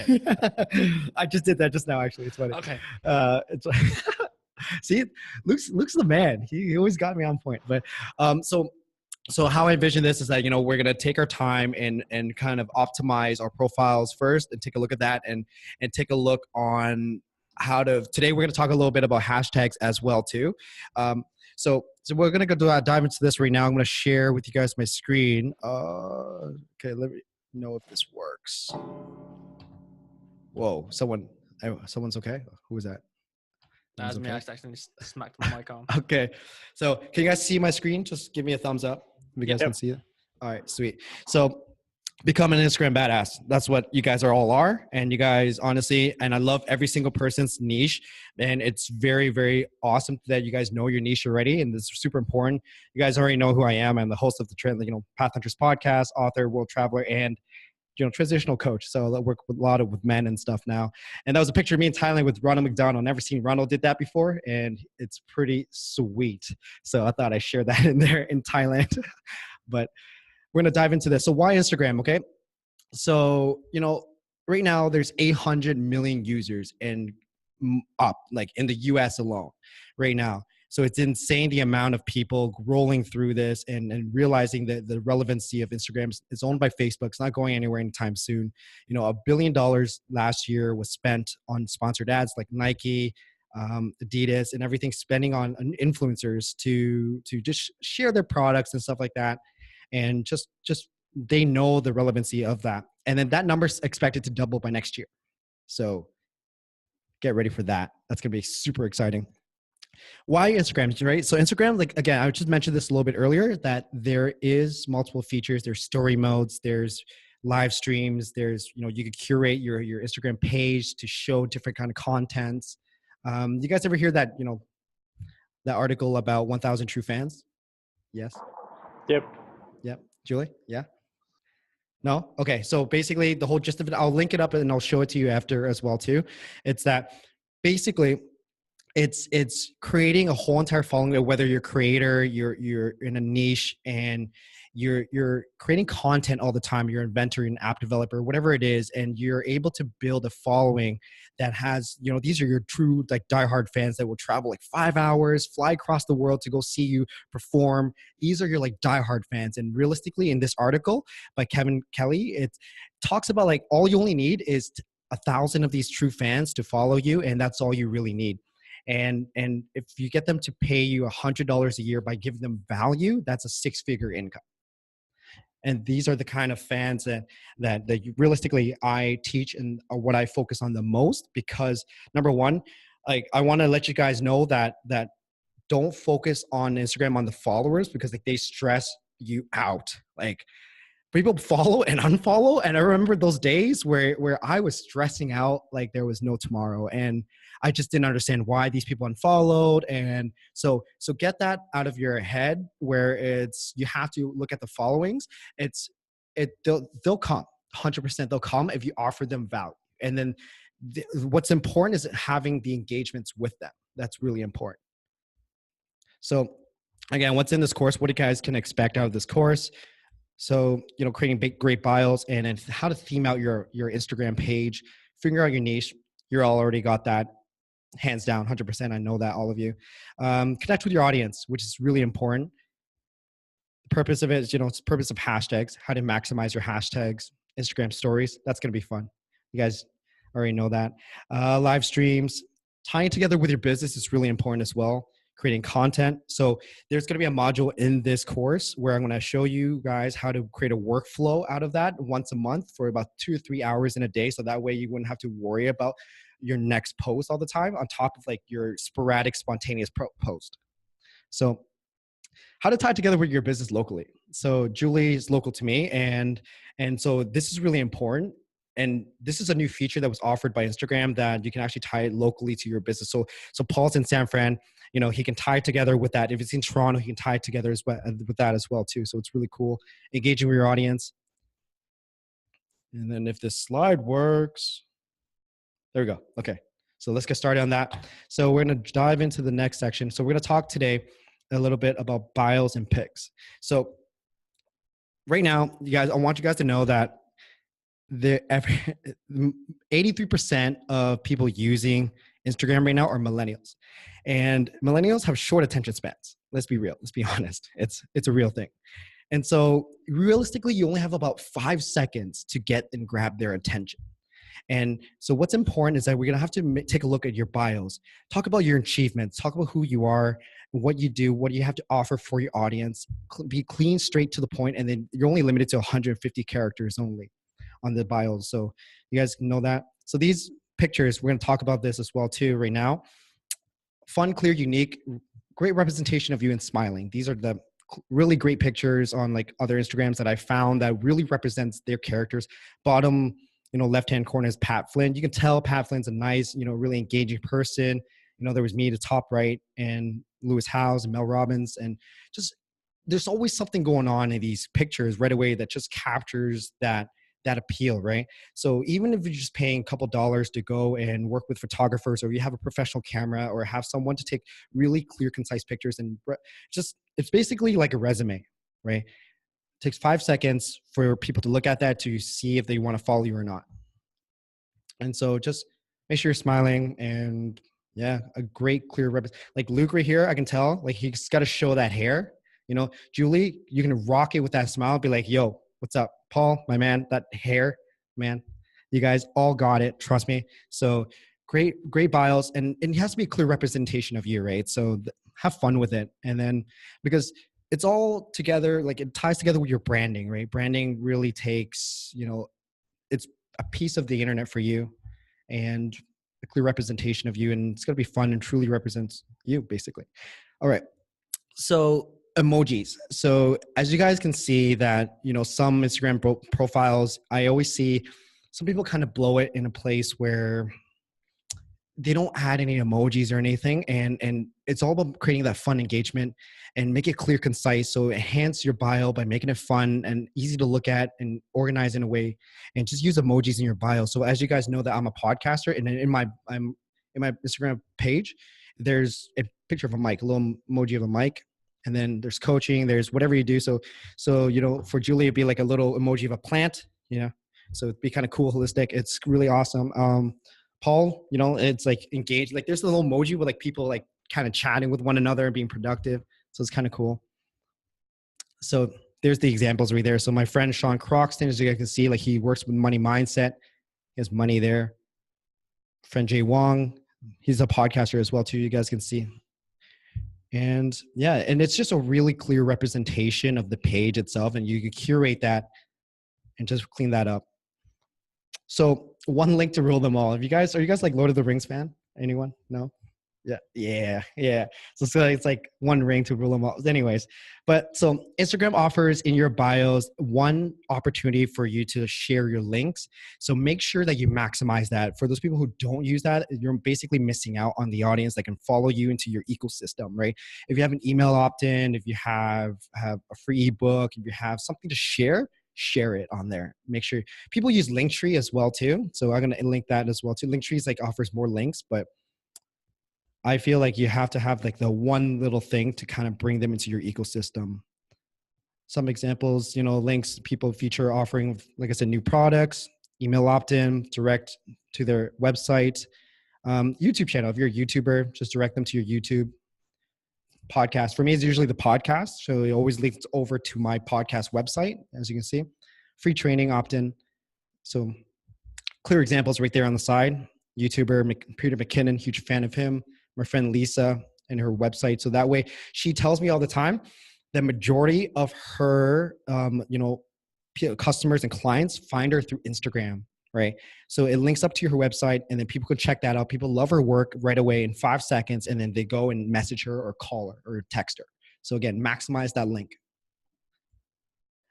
Okay. I just did that just now, actually. It's funny. Okay. It's see, Luke's the man. He always got me on point. But so how I envision this is that, we're going to take our time and kind of optimize our profiles first and take a look at that and take a look on today we're going to talk a little bit about hashtags as well too. So we're going to go dive into this right now. I'm going to share with you guys my screen. Okay, let me know if this works. Whoa, someone's okay? Who was that? That's me. I accidentally smacked my mic on. Okay. So can you guys see my screen? Just give me a thumbs up if you guys can see it. All right, sweet. So become an Instagram badass. That's what you guys all are. And you guys, honestly, and I love every single person's niche. And it's very, very awesome that you guys know your niche already. And it's super important. You guys already know who I am. I'm the host of the Path Hunters podcast, author, world traveler, and transitional coach. So I work with a lot with men and stuff now. And that was a picture of me in Thailand with Ronald McDonald. Never seen Ronald did that before. And it's pretty sweet. So I thought I'd share that in there in Thailand. But we're going to dive into this. So why Instagram? Okay. So, right now there's 800 million users and up, like in the US alone right now. So it's insane the amount of people rolling through this and realizing that the relevancy of Instagram is owned by Facebook. It's not going anywhere anytime soon. $1 billion last year was spent on sponsored ads like Nike, Adidas, and everything, spending on influencers to just share their products and stuff like that. And just they know the relevancy of that. And then that number's expected to double by next year. So get ready for that. That's going to be super exciting. Why Instagram, right? So Instagram, like, again, I just mentioned this a little bit earlier, that there is multiple features. There's story modes, there's live streams, there's, you could curate your Instagram page to show different kind of contents. You guys ever hear that, that article about 1,000 true fans? Yes? Yep. Julie? Yeah? No? Okay. So basically the whole gist of it, I'll link it up and I'll show it to you after as well too. It's that basically it's creating a whole entire following, whether you're a creator, you're in a niche and you're creating content all the time, you're an inventor, an app developer, whatever it is, and you're able to build a following that has, these are your true like diehard fans that will travel like 5 hours, fly across the world to go see you perform. These are your like diehard fans. And realistically, in this article by Kevin Kelly, it talks about like all you only need is 1,000 of these true fans to follow you, and that's all you really need. And if you get them to pay you $100 a year by giving them value, that's a 6-figure income. And these are the kind of fans that realistically I teach and what I focus on the most, because number one, like I want to let you guys know that don't focus on Instagram on the followers, because like they stress you out. Like people follow and unfollow. And I remember those days where I was stressing out like there was no tomorrow. And I just didn't understand why these people unfollowed. And so get that out of your head, where you have to look at the followings. They'll come 100%. They'll come if you offer them value. And then what's important is having the engagements with them. That's really important. So again, what's in this course, what you guys can expect out of this course. So, creating great bios and how to theme out your Instagram page, figure out your niche. You're all already got that hands down, 100%. I know that, all of you. Connect with your audience, which is really important. The purpose of it is, it's the purpose of hashtags, how to maximize your hashtags, Instagram stories. That's going to be fun. You guys already know that. Live streams, tying together with your business is really important as well. Creating content. So there's going to be a module in this course where I'm going to show you guys how to create a workflow out of that once a month for about 2 to 3 hours in a day. So that way you wouldn't have to worry about your next post all the time on top of like your sporadic, spontaneous post. So how to tie together with your business locally. So Julie is local to me. And so this is really important. And this is a new feature that was offered by Instagram that you can actually tie it locally to your business. So Paul's in San Fran, he can tie it together with that. If it's in Toronto, he can tie it together with that as well too. So it's really cool. Engaging with your audience. And then if this slide works, there we go. Okay. So let's get started on that. So we're going to dive into the next section. So we're going to talk today a little bit about bios and pics. So right now, you guys, I want you guys to know that the 83% of people using Instagram right now are millennials, and millennials have short attention spans. Let's be real. Let's be honest. It's a real thing. And so realistically, you only have about 5 seconds to get and grab their attention. And so what's important is that we're going to have to take a look at your bios, talk about your achievements, talk about who you are, what you do, what you have to offer for your audience, be clean, straight to the point, and then you're only limited to 150 characters only on the bios. So you guys know that. So these pictures, we're going to talk about this as well too right now. Fun, clear, unique, great representation of you and smiling. These are the really great pictures on like other Instagrams that I found that really represents their characters. Bottom, left-hand corner is Pat Flynn. You can tell Pat Flynn's a nice, really engaging person. There was me to top right and Lewis Howes and Mel Robbins. And just, there's always something going on in these pictures right away that just captures that appeal, right? So even if you're just paying a couple dollars to go and work with photographers, or you have a professional camera, or have someone to take really clear, concise pictures, and just, it's basically like a resume, right? It takes 5 seconds for people to look at that to see if they want to follow you or not. And so just make sure you're smiling, and yeah, a great clear like Luke right here, I can tell like he's got to show that hair. Julie, you can rock it with that smile, be like, yo, what's up? Paul, my man, that hair, man, you guys all got it. Trust me. So great bios. And it has to be a clear representation of you, right? So have fun with it. And then, because it's all together, like it ties together with your branding, right? Branding really takes, it's a piece of the internet for you, and a clear representation of you. And it's going to be fun and truly represents you, basically. All right. So emojis. So as you guys can see that, some Instagram profiles, I always see some people kind of blow it in a place where they don't add any emojis or anything. And it's all about creating that fun engagement and make it clear, concise. So enhance your bio by making it fun and easy to look at and organize in a way, and just use emojis in your bio. So as you guys know that I'm a podcaster, and in my Instagram page, there's a picture of a mic, a little emoji of a mic. And then there's coaching, there's whatever you do. So, for Julie, it'd be like a little emoji of a plant, so it'd be kind of cool, holistic. It's really awesome. Paul, it's like engaged, like there's a little emoji with like people like kind of chatting with one another and being productive. So it's kind of cool. So there's the examples right there. So my friend Sean Croxton, as you guys can see, like he works with money mindset. He has money there. Friend Jay Wong, he's a podcaster as well too. You guys can see. And yeah, and it's just a really clear representation of the page itself, and you can curate that and just clean that up. So one link to rule them all. Are you guys like Lord of the Rings fan? Anyone? No? Yeah. So it's like one ring to rule them all. Anyways, but so Instagram offers in your bios one opportunity for you to share your links. So make sure that you maximize that. For those people who don't use that, you're basically missing out on the audience that can follow you into your ecosystem, right? If you have an email opt-in, if you have a free ebook, if you have something to share it on there. Make sure people use Linktree as well too. So I'm going to link that as well too. Linktree is like offers more links, but I feel like you have to have like the one little thing to kind of bring them into your ecosystem. Some examples, links people feature offering, like I said, new products, email opt-in, direct to their website, YouTube channel. If you're a YouTuber, just direct them to your YouTube. Podcast. For me, it's usually the podcast. So it always leads over to my podcast website, as you can see. Free training opt-in. So clear examples right there on the side. YouTuber Peter McKinnon, huge fan of him. My friend Lisa and her website. So that way she tells me all the time the majority of her, customers and clients find her through Instagram, right? So it links up to her website, and then people can check that out. People love her work right away in 5 seconds, and then they go and message her or call her or text her. So again, maximize that link.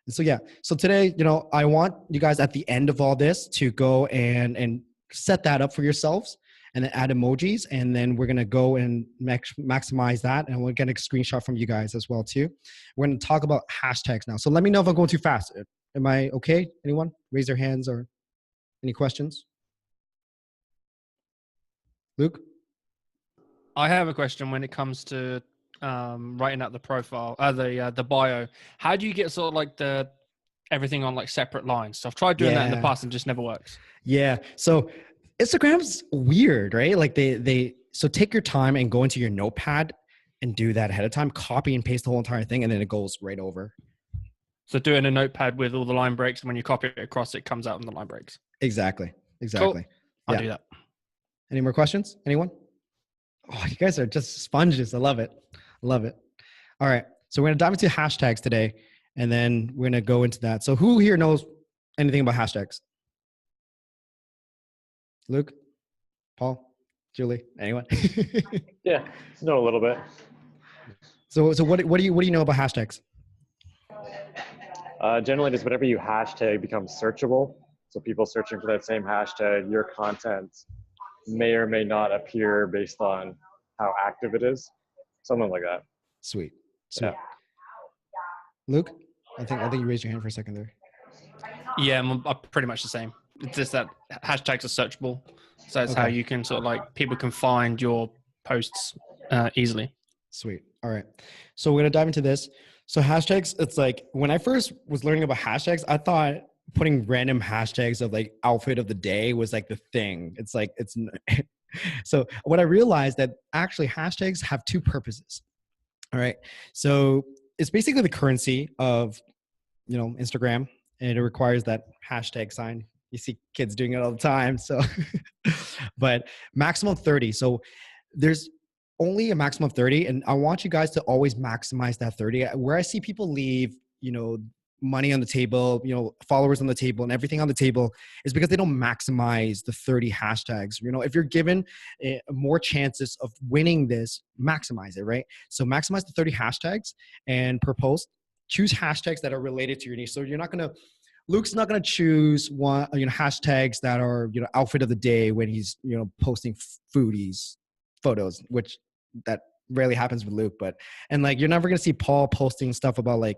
And so, yeah. So today, I want you guys at the end of all this to go and set that up for yourselves, and then add emojis. And then we're going to go and maximize that. And we're getting a screenshot from you guys as well too. We're going to talk about hashtags now. So let me know if I'm going too fast. Am I okay? Anyone raise their hands or any questions? Luke? I have a question when it comes to writing out the profile, the bio. How do you get sort of like the everything on like separate lines. So I've tried doing that in the Yeah. past and it just never works. Yeah. So Instagram's weird, right? Like so take your time and go into your notepad and do that ahead of time, copy and paste the whole entire thing, and then it goes right over. So doing a notepad with all the line breaks, and when you copy it across, it comes out in the line breaks. Exactly. Cool. I'll Yeah. do that. Any more questions? Anyone? Oh, you guys are just sponges. I love it. Love it. All right. So we're going to dive into hashtags today, and then we're going to go into that. So who here knows anything about hashtags? Luke, Paul, Julie, anyone? Yeah, know a little bit. So what do you know about hashtags? Generally, just whatever you hashtag becomes searchable. So people searching for that same hashtag, your content may or may not appear based on how active it is. Something like that. Sweet. Yeah. Luke, I think you raised your hand for a second there. Yeah, I'm pretty much the same. It's just that hashtags are searchable. So it's how you can sort of like, people can find your posts easily. Sweet. All right. So we're going to dive into this. So hashtags, it's like when I first was learning about hashtags, I thought putting random hashtags of like outfit of the day was like the thing. It's like, so what I realized that actually hashtags have two purposes. All right. So it's basically the currency of, Instagram, and it requires that hashtag sign. You see kids doing it all the time. So, but maximum 30. So there's only a maximum of 30. And I want you guys to always maximize that 30. Where I see people leave, money on the table, followers on the table and everything on the table is because they don't maximize the 30 hashtags. If you're given more chances of winning this, maximize it, right? So maximize the 30 hashtags, and per post, choose hashtags that are related to your niche. So Luke's not going to choose one, hashtags that are, outfit of the day when he's, posting foodies photos, which that rarely happens with Luke, and like, you're never going to see Paul posting stuff about like,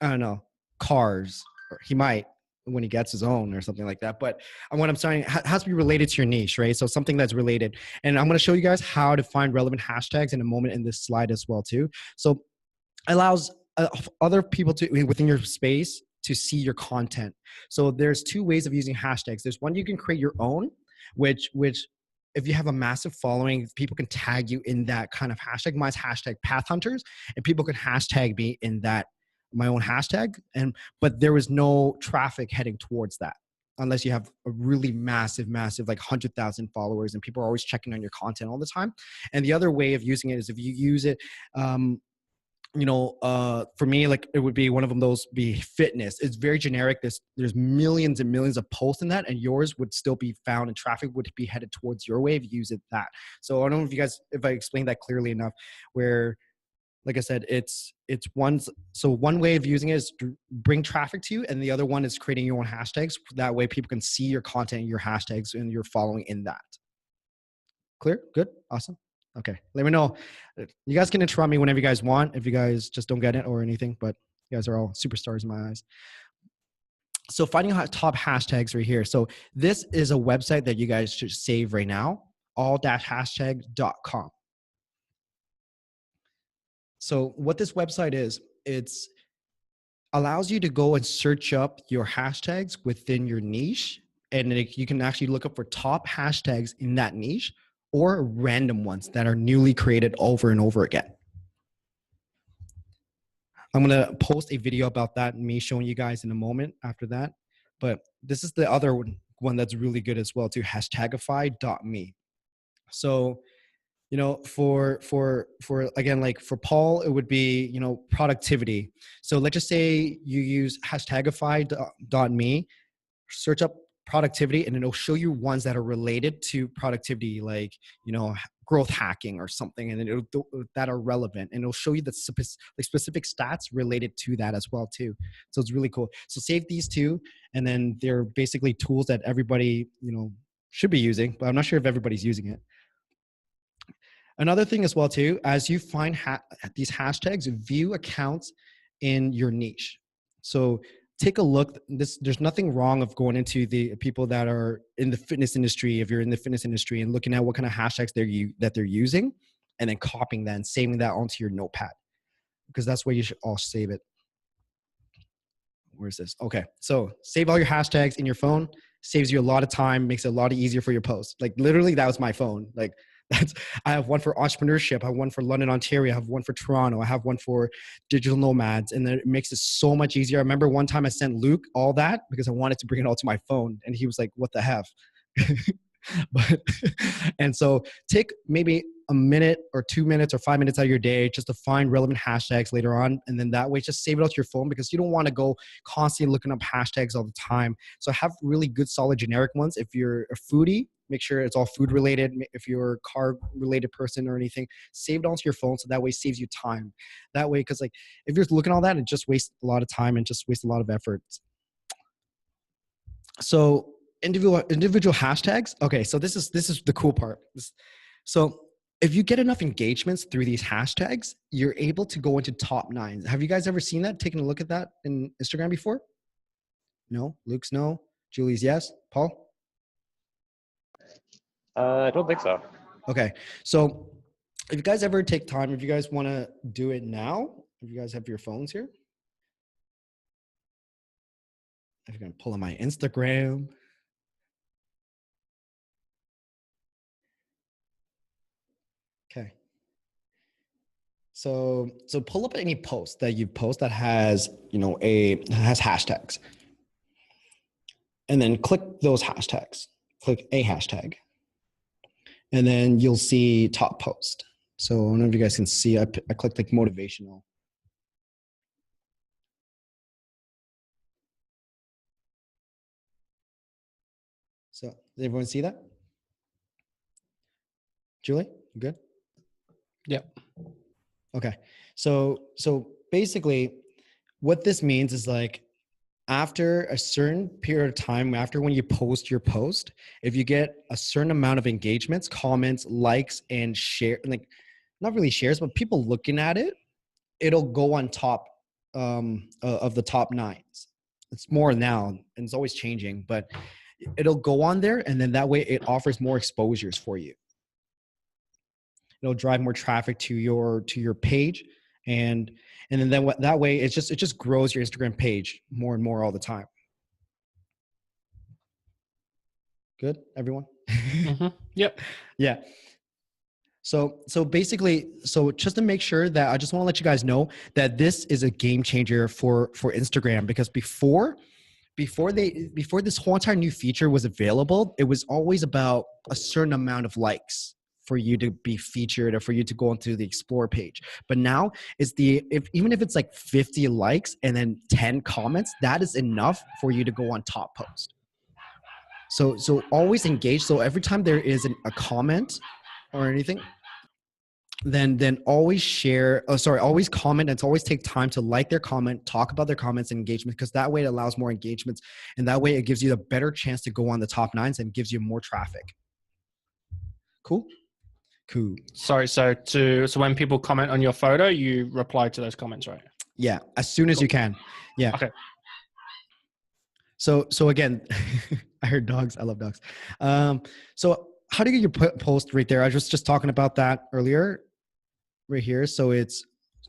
I don't know, cars, or he might when he gets his own or something like that. But what I'm saying, it has to be related to your niche, right? So something that's related. And I'm going to show you guys how to find relevant hashtags in a moment in this slide as well too. So it allows other people to, within your space, to see your content. So there's two ways of using hashtags. There's one, you can create your own, which if you have a massive following, people can tag you in that kind of hashtag. Mine's hashtag path hunters, and people can hashtag me in that, my own hashtag. But there was no traffic heading towards that unless you have a really massive, like 100,000 followers and people are always checking on your content all the time. And the other way of using it is if you use it, for me, like it would be one of them, those be fitness. It's very generic. There's millions and millions of posts in that, and yours would still be found and traffic would be headed towards your way if you use it that. So I don't know if I explained that clearly enough, where, like I said, it's one way of using it is to bring traffic to you, and the other one is creating your own hashtags. That way people can see your content, your hashtags, and you're following in that. Clear? Good? Awesome. Okay. Let me know. You guys can interrupt me whenever you guys want, if you guys just don't get it or anything, but you guys are all superstars in my eyes. So finding top hashtags right here. So this is a website that you guys should save right now, all-hashtag.com. So what this website is, it's allows you to go and search up your hashtags within your niche. And you can actually look up for top hashtags in that niche, or random ones that are newly created over and over again. I'm going to post a video about that, me showing you guys in a moment after that. But this is the other one that's really good as well too, hashtagify.me. So, for again, like for Paul, it would be, productivity. So let's just say you use hashtagify.me, search up productivity, and it'll show you ones that are related to productivity, like, growth hacking or something, and then that are relevant, and it'll show you the specific stats related to that as well too. So it's really cool. So save these two, and then they're basically tools that everybody, should be using, but I'm not sure if everybody's using it. Another thing as well too, as you find these hashtags, view accounts in your niche. So take a look. There's nothing wrong of going into the people that are in the fitness industry, if you're in the fitness industry, and looking at what kind of hashtags they're using, and then copying that and saving that onto your notepad, because that's where you should all save it. where's this? Okay. So save all your hashtags in your phone, saves you a lot of time, makes it a lot easier for your posts. Like literally that was my phone. Like that's, I have one for entrepreneurship. I have one for London, Ontario. I have one for Toronto. I have one for digital nomads. And then it makes it so much easier. I remember one time I sent Luke all that because I wanted to bring it all to my phone. And he was like, what the heck? But, and so take maybe a minute or 2 minutes or 5 minutes out of your day just to find relevant hashtags later on. And then that way, just save it out to your phone because you don't want to go constantly looking up hashtags all the time. So have really good, solid, generic ones. If you're a foodie, make sure it's all food related. If you're a car related person or anything, save it onto your phone. So that way it saves you time. That way, because like if you're looking at all that, it just wastes a lot of time and just wastes a lot of effort. So individual hashtags. Okay, so this is the cool part. So if you get enough engagements through these hashtags, you're able to go into top 9s. Have you guys ever seen that? Taken a look at that in Instagram before? No? Luke's no? Julie's yes? Paul? I don't think so. Okay, so if you guys ever take time, if you guys want to do it now, if you guys have your phones here, if you're going to pull on my Instagram. Okay. So pull up any post that you post that has, has hashtags. And then click those hashtags. Click a hashtag. And then you'll see top post. So I don't know if you guys can see, I clicked like motivational. So did everyone see that? Julie, you good? Yep. Okay. So basically what this means is like after a certain period of time, after when you post your post, if you get a certain amount of engagements, comments, likes, and share, like not really shares, but people looking at it, it'll go on top of the top 9s. It's more now and it's always changing, but it'll go on there. And then that way it offers more exposures for you. It'll drive more traffic to your page. And then that way it just grows your Instagram page more and more all the time. Good, everyone? Mm-hmm. Yep. Yeah. So basically, just to make sure that I just want to let you guys know that this is a game changer for Instagram, because before this whole entire new feature was available, it was always about a certain amount of likes for you to be featured or for you to go onto the explore page. But now it's even if it's like 50 likes and then 10 comments, that is enough for you to go on top post. So always engage. So every time there is a comment or anything, then always share, always comment, and to always take time to like their comment, talk about their comments and engagement, because that way it allows more engagements, and that way it gives you a better chance to go on the top 9s and gives you more traffic. Cool. Sorry, so when people comment on your photo, you reply to those comments, right? Yeah, as soon as you can. Yeah. Okay. So again, I heard dogs. I love dogs. So how do you get your post right there? I was just talking about that earlier, right here. So it's,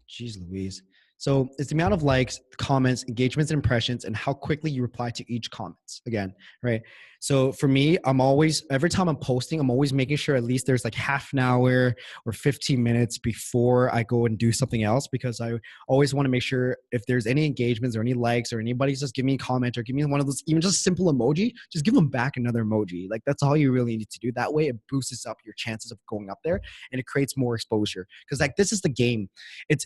geez Louise. So it's the amount of likes, comments, engagements, and impressions, and how quickly you reply to each comments again, right? So for me, every time I'm posting, I'm always making sure at least there's like half an hour or 15 minutes before I go and do something else, because I always want to make sure if there's any engagements or any likes or anybody's just give me a comment or give me one of those, even just simple emoji, just give them back another emoji. Like that's all you really need to do. That way it boosts up your chances of going up there, and it creates more exposure. Because like this is the game. It's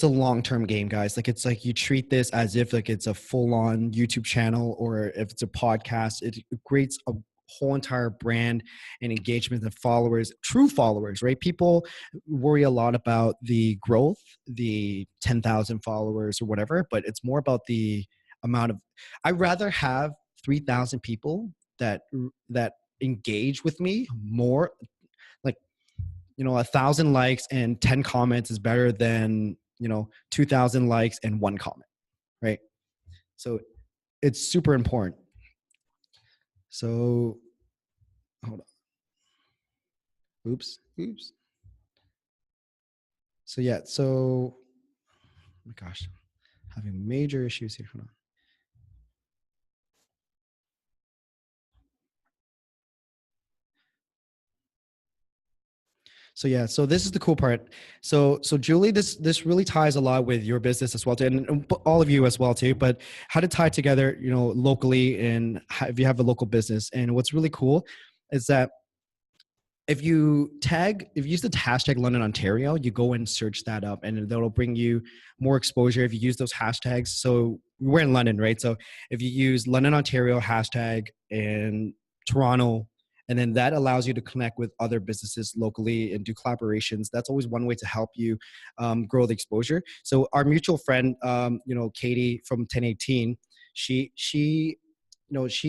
a long-term game, guys. Like it's like you treat this as if like it's a full-on YouTube channel, or if it's a podcast, it creates a whole entire brand and engagement and followers, true followers, right? People worry a lot about the growth, the 10,000 followers or whatever, but it's more about the amount of, I'd rather have 3,000 people that engage with me more. Like, 1,000 likes and 10 comments is better than 2,000 likes and 1 comment, right? So it's super important. So hold on. Oops. So yeah, so my gosh, having major issues here. Hold on. So yeah, so this is the cool part. So Julie, this really ties a lot with your business as well, too, and all of you as well too. But how to tie together, locally, and if you have a local business. And what's really cool is that if you use the hashtag London, Ontario, you go and search that up, and that'll bring you more exposure if you use those hashtags. So we're in London, right? So if you use London, Ontario hashtag and Toronto, and then that allows you to connect with other businesses locally and do collaborations. That's always one way to help you grow the exposure. So our mutual friend, Katie from 1018, she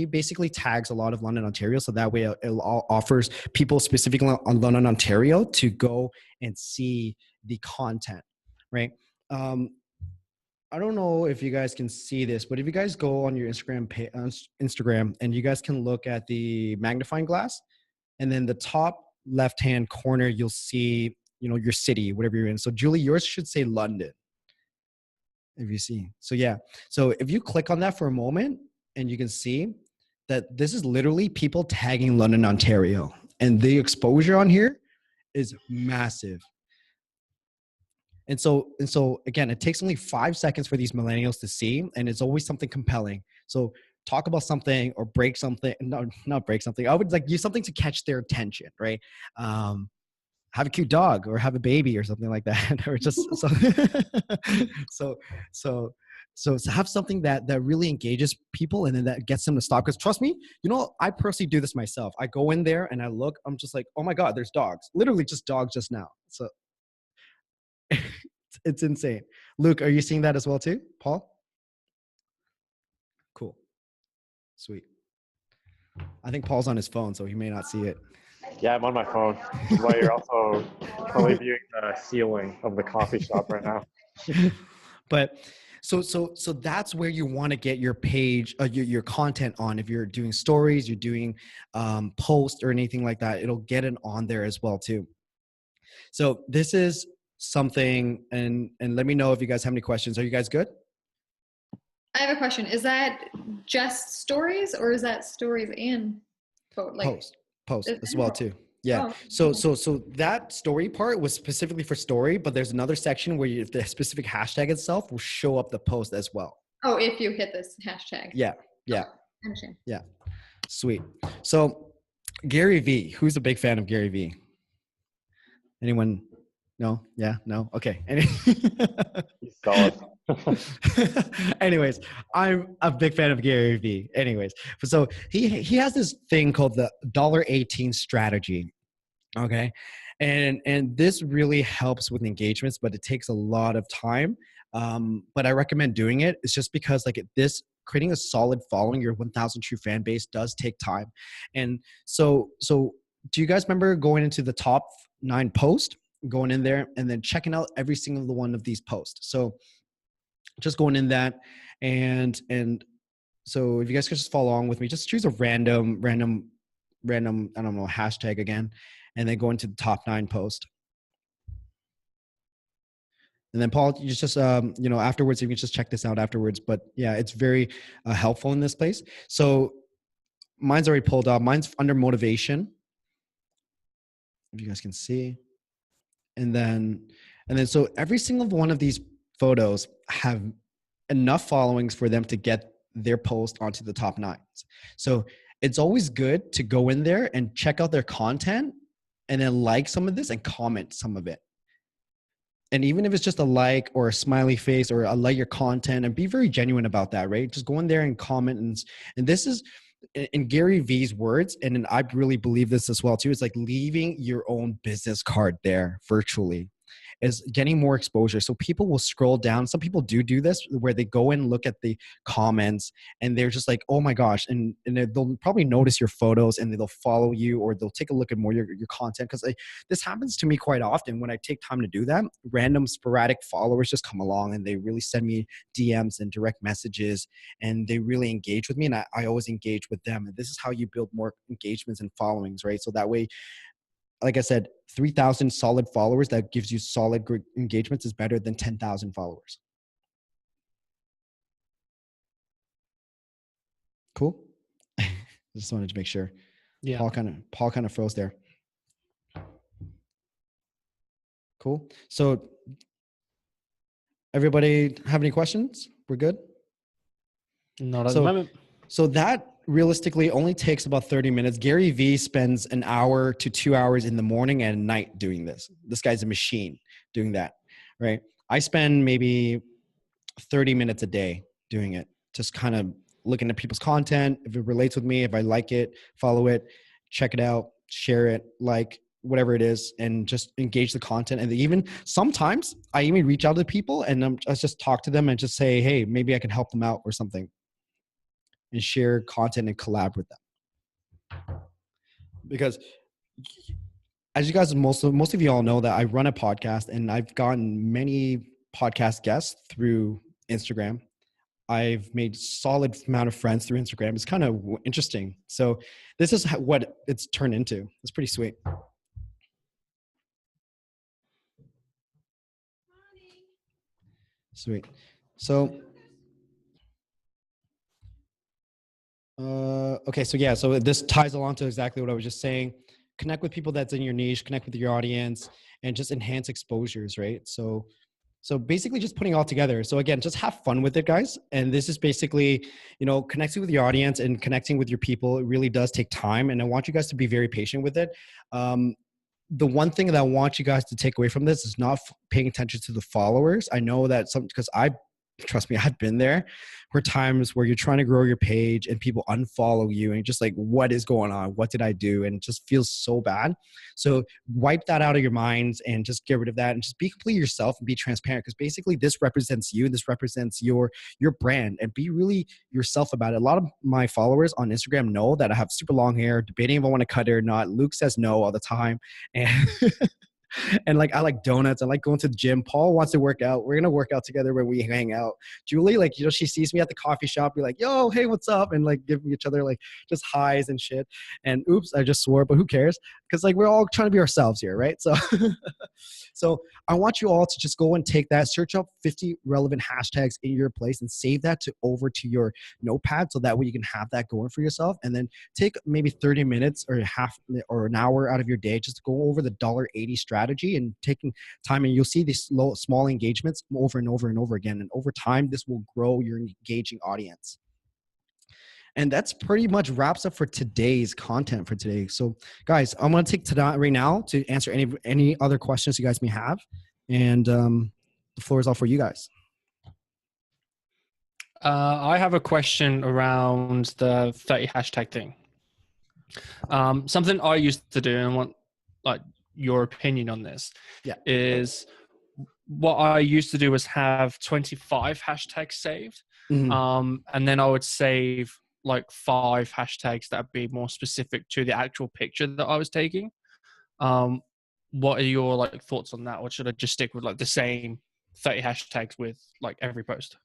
basically tags a lot of London, Ontario. So that way it offers people specifically on London, Ontario to go and see the content, right? I don't know if you guys can see this, but if you guys go on your Instagram and you guys can look at the magnifying glass, and then the top left-hand corner, you'll see, your city, whatever you're in. So Julie, yours should say London, if you see. So yeah. So if you click on that for a moment, and you can see that this is literally people tagging London, Ontario. And the exposure on here is massive. And so again, it takes only 5 seconds for these millennials to see, and it's always something compelling. So talk about something or break something. No, not break something. I would use something to catch their attention, right? Have a cute dog or have a baby or something like that. Or just so have something that really engages people, and then that gets them to stop. Because trust me, I personally do this myself. I go in there and I look, I'm just like, oh my God, there's dogs. Literally just dogs just now. So it's insane. Luke, are you seeing that as well too? Paul? Cool. Sweet. I think Paul's on his phone, so he may not see it. Yeah, I'm on my phone. While you're also probably viewing the ceiling of the coffee shop right now. But so that's where you want to get your page, your content on. If you're doing stories, you're doing posts or anything like that, it'll get it on there as well too. So this is something, and let me know if you guys have any questions. Are you guys good? I have a question. Is that just stories, or is that stories and post as well too? Yeah. So that story part was specifically for story, but there's another section where the specific hashtag itself will show up the post as well. Oh, if you hit this hashtag. Yeah. I understand. Yeah. Sweet. So Gary V, who's a big fan of Gary V? Anyone? No? Yeah? No? Okay. He's solid. Anyways, I'm a big fan of Gary Vee. Anyways, so he has this thing called the $18 strategy. Okay. And this really helps with engagements, but it takes a lot of time. But I recommend doing it. It's just because creating a solid following, your 1,000 true fan base does take time. And so do you guys remember going into the top 9 posts, going in there and then checking out every single one of these posts? So just going in that, and so if you guys could just follow along with me, just choose a random, I don't know, hashtag again, and then go into the top 9 post. And then Paul, you just afterwards, you can just check this out afterwards. But yeah, it's very helpful in this place. So mine's already pulled up. Mine's under motivation, if you guys can see. And then so every single one of these photos have enough followings for them to get their post onto the top 9. So it's always good to go in there and check out their content and then like some of this and comment some of it. And even if it's just a like or a smiley face or a like your content, and be very genuine about that, right? Just go in there and comment. And this is in Gary V's words, and I really believe this as well too. It's like leaving your own business card there virtually is getting more exposure. So people will scroll down. Some people do this where they go and look at the comments and they're just like, oh my gosh. And they'll probably notice your photos and they'll follow you, or they'll take a look at more your content. Cause this happens to me quite often when I take time to do that. Random sporadic followers just come along and they really send me DMs and direct messages, and they really engage with me. And I always engage with them. And this is how you build more engagements and followings, right? So that way, like I said, 3,000 solid followers that gives you solid engagements is better than 10,000 followers. Cool. Just wanted to make sure. Yeah. Paul kind of froze there. Cool. So everybody have any questions? We're good? Not at the moment. So that realistically only takes about 30 minutes. Gary Vee spends an hour to 2 hours in the morning and night doing this. This guy's a machine doing that, right? I spend maybe 30 minutes a day doing it. Just kind of looking at people's content. If it relates with me, if I like it, follow it, check it out, share it, like whatever it is, and just engage the content. And even sometimes I even reach out to people and I just talk to them and just say, hey, maybe I can help them out or something, and share content and collab with them. Because as you guys, most of you all know that I run a podcast and I've gotten many podcast guests through Instagram. I've made solid amount of friends through Instagram. It's kind of interesting. So this is what it's turned into. It's pretty sweet. Sweet. So, okay. So yeah, so this ties along to exactly what I was just saying. Connect with people that's in your niche, connect with your audience, and just enhance exposures, right? So basically just putting it all together. So again, just have fun with it, guys. And this is basically, connecting with your audience and connecting with your people. It really does take time. And I want you guys to be very patient with it. The one thing that I want you guys to take away from this is not paying attention to the followers. I know that because trust me, I've been there. Where times where you're trying to grow your page and people unfollow you and you're just like, what is going on? What did I do? And it just feels so bad. So wipe that out of your minds and just get rid of that and just be completely yourself and be transparent, because basically this represents you. This represents your brand, and be really yourself about it. A lot of my followers on Instagram know that I have super long hair, debating if I want to cut it or not. Luke says no all the time. And and like, I like donuts. I like going to the gym. Paul wants to work out. We're going to work out together when we hang out. Julie, like, she sees me at the coffee shop, be like, yo, hey, what's up? And like give each other like just highs and shit. And oops, I just swore, but who cares? Because like, we're all trying to be ourselves here, right? So, so I want you all to just go and take that, search up 50 relevant hashtags in your place and save that over to your notepad. So that way you can have that going for yourself. And then take maybe 30 minutes or an hour out of your day just to go over the $1.80 strategy and taking time. And you'll see these small engagements over and over and over again. And over time, this will grow your engaging audience. And that's pretty much wraps up for today's content for today. So guys, I'm going to take today right now to answer any other questions you guys may have. And the floor is all for you guys. I have a question around the 30 hashtag thing. Something I used to do, and want like your opinion on this, is what I used to do was have 25 hashtags saved. Mm-hmm. And then I would save like 5 hashtags that would be more specific to the actual picture that I was taking. What are your like thoughts on that? Or should I just stick with like the same 30 hashtags with like every post?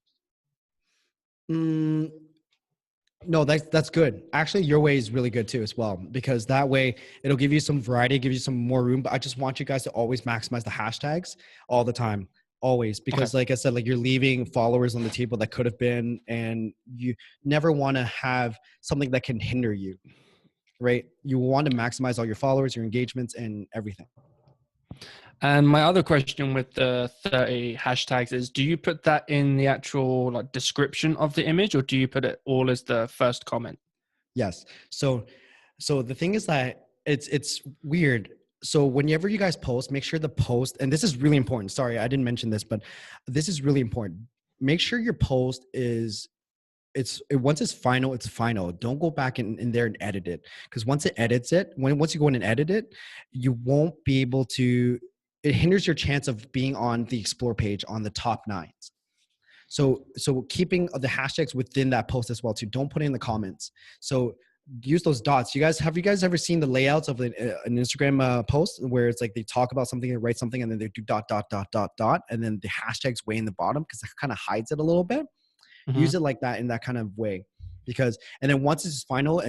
No, that's good. Actually, your way is really good too as well, because that way it'll give you some variety, give you some more room. But I just want you guys to always maximize the hashtags all the time. Always, because like I said, like, you're leaving followers on the table that could have been, and you never want to have something that can hinder you, right? You want to maximize all your followers, your engagements, and everything. And my other question with the 30 hashtags is, do you put that in the actual like description of the image, or do you put it all as the first comment? Yes. So the thing is that it's weird. So whenever you guys post, make sure the post, and this is really important. Sorry, I didn't mention this, but this is really important. Make sure your post once it's final, it's final. Don't go back in there and edit it. Because once you go in and edit it, you won't be able to, it hinders your chance of being on the explore page on the top 9s. So keeping the hashtags within that post as well too. Don't put it in the comments. So use those dots. Have you guys ever seen the layouts of an Instagram post where it's like they talk about something, they write something, and then they do dot, and then the hashtags way in the bottom, because it kind of hides it a little bit. Mm-hmm. Use it like that, in that kind of way. And then once it's final,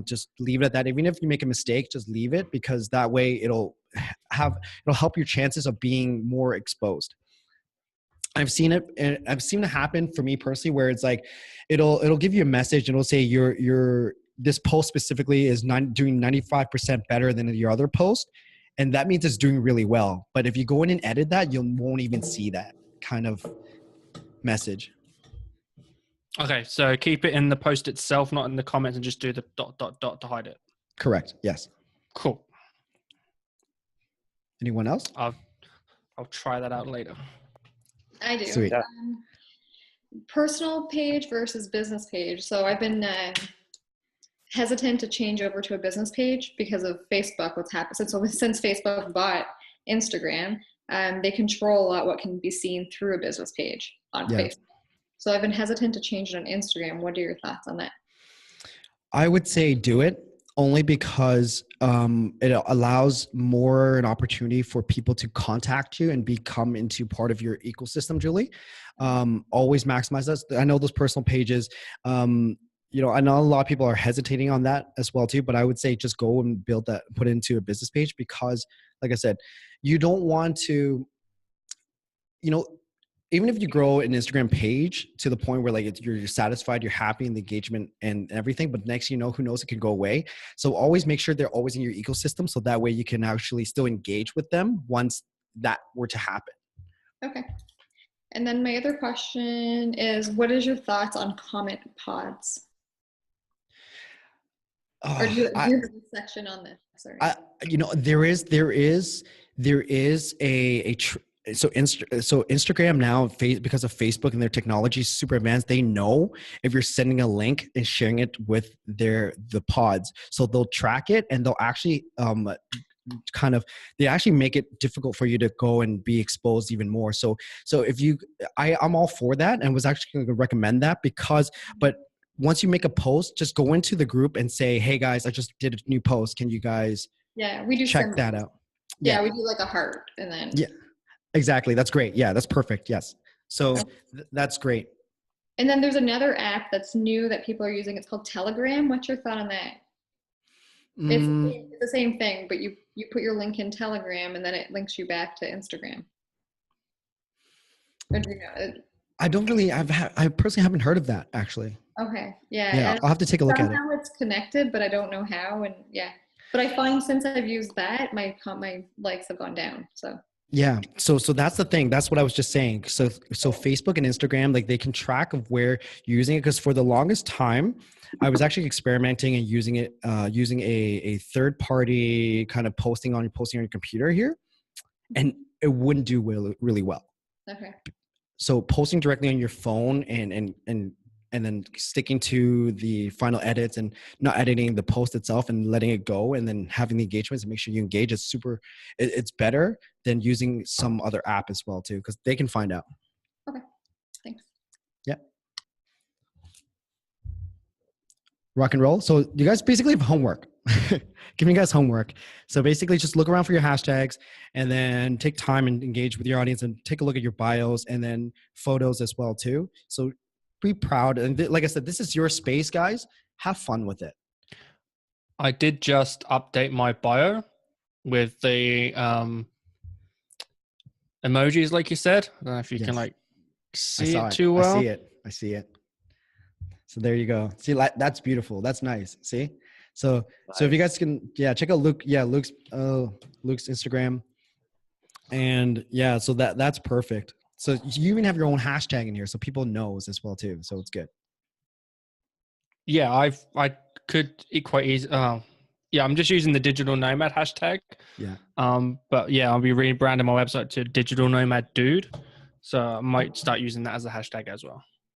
just leave it at that. Even if you make a mistake, just leave it, because that way it'll help your chances of being more exposed. I've seen it, and I've seen it happen for me personally, where it's like, it'll give you a message and it'll say this post specifically is doing 95% better than your other post. And that means it's doing really well. But if you go in and edit that, you won't even see that kind of message. Okay, so keep it in the post itself, not in the comments, and just do the ... to hide it. Correct. Yes. Cool. Anyone else? I'll try that out later. I do. Sweet. Personal page versus business page. So I've been hesitant to change over to a business page because of Facebook. What's happened since Facebook bought Instagram, they control a lot what can be seen through a business page on Facebook. So I've been hesitant to change it on Instagram. What are your thoughts on that? I would say do it, only because it allows more an opportunity for people to contact you and become into part of your ecosystem, Julie. Always maximize those. I know those personal pages, I know a lot of people are hesitating on that as well too, but I would say just go and build that, put it into a business page, because like I said, you don't want to, even if you grow an Instagram page to the point where like you're satisfied, you're happy in the engagement and everything, but next, who knows, it could go away. So always make sure they're always in your ecosystem. So that way you can actually still engage with them once that were to happen. Okay. And then my other question is, what is your thoughts on comment pods? Or do you have a section on this? Sorry. There is so Instagram now, because of Facebook and their technology is super advanced, they know if you're sending a link and sharing it with the pods. So they'll track it, and they'll actually they actually make it difficult for you to go and be exposed even more. So I'm all for that, and was actually going to recommend that, but once you make a post, just go into the group and say, hey guys, I just did a new post. Can you guys we do check that out? Yeah, we do like a heart, and then exactly. That's great. Yeah, that's perfect. Yes. So that's great. And then there's another app that's new that people are using. It's called Telegram. What's your thought on that? It's the same thing, but you put your link in Telegram, and then it links you back to Instagram. Or do you know it? I personally haven't heard of that, actually. Okay. Yeah. I'll have to take a look at it. Somehow it's connected, but I don't know how. And but I find since I've used that, my likes have gone down. So. Yeah. So that's the thing. That's what I was just saying. So Facebook and Instagram, like, they can track of where you're using it. Because for the longest time, I was actually experimenting and using it, using a third party kind of posting on your computer here, and it wouldn't do really well. Okay. So posting directly on your phone and then sticking to the final edits and not editing the post itself and letting it go, and then having the engagements and make sure you engage, it's better than using some other app as well too, because they can find out. Okay. Thanks. Yeah. Rock and roll. So you guys basically have homework. Giving you guys homework. So basically just look around for your hashtags, and then take time and engage with your audience, and take a look at your bios and then photos as well too. So be proud. And like I said, this is your space, guys. Have fun with it. I did just update my bio with the emojis, like you said. I don't know if you can see it too well. I see it. So there you go. See, that's beautiful. That's nice. See? So if you guys can, check out Luke's Instagram, and so that's perfect. So you even have your own hashtag in here, so people knows as well too. So it's good. Yeah, I could quite easy. I'm just using the digital nomad hashtag. Yeah. But I'll be rebranding my website to Digital Nomad Dude. So I might start using that as a hashtag as well.